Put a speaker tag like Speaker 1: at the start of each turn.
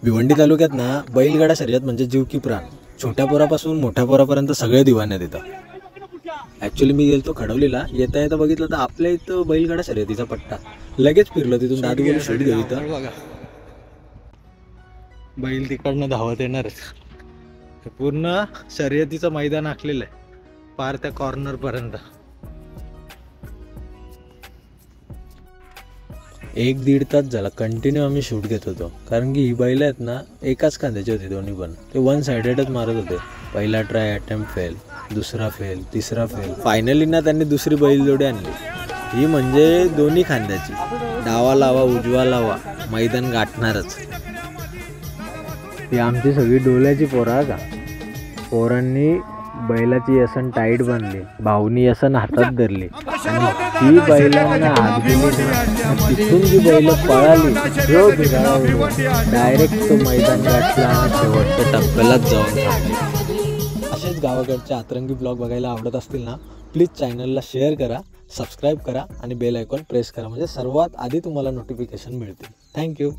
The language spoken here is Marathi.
Speaker 1: भिवंडी तालुक्यात ना बैलगाडा शर्यत म्हणजे जीव की प्राण. छोट्या पोरापासून मोठ्या पोरापर्यंत सगळे दिवाने तिथं. ॲक्च्युली मी गेलतो खडवलीला. येता येता बघितलं तर आपल्या इथं बैलगाडा शर्यतीचा पट्टा. लगेच फिरलो तिथून दादू बोलून शूट घेऊ इथं. बैल तिकडनं धावत येणारच. पूर्ण शर्यतीचं मैदान आखलेलं आहे पार त्या कॉर्नर पर्यंत. 1-1.5 तास झाला कंटिन्यू आम्ही शूट घेत होतो. कारण की ही बैल आहेत ना एकाच खांद्याची होती दोन्ही पण. ते वन साइडेडच मारत होते. पहिला ट्राय अटेम्प्ट फेल, दुसरा फेल, तिसरा फेल. फायनली ना त्यांनी दुसरी बैल जोडी आणली. ही म्हणजे दोन्ही खांद्याची. डावा लावा उजवा लावा मैदान गाठणारच. ही आमची सगळी डोल्याची पोरं का. पोरांनी बैलाची यसन टाईट बांधली, भाऊनी यसन हातात धरली आणि ती बैलांना हात दिली. तिथून जी बैल पळाली डायरेक्ट तो मैदान गाठला आणि शेवटच्या टप्प्यालाच जाऊन थांबली. असेच गावाकडचे अतरंगी ब्लॉग बघायला आवडत असतील ना, प्लीज चॅनलला शेअर करा, सबस्क्राईब करा आणि बेल आयकॉन प्रेस करा, म्हणजे सर्वात आधी तुम्हाला नोटिफिकेशन मिळतील. थँक्यू.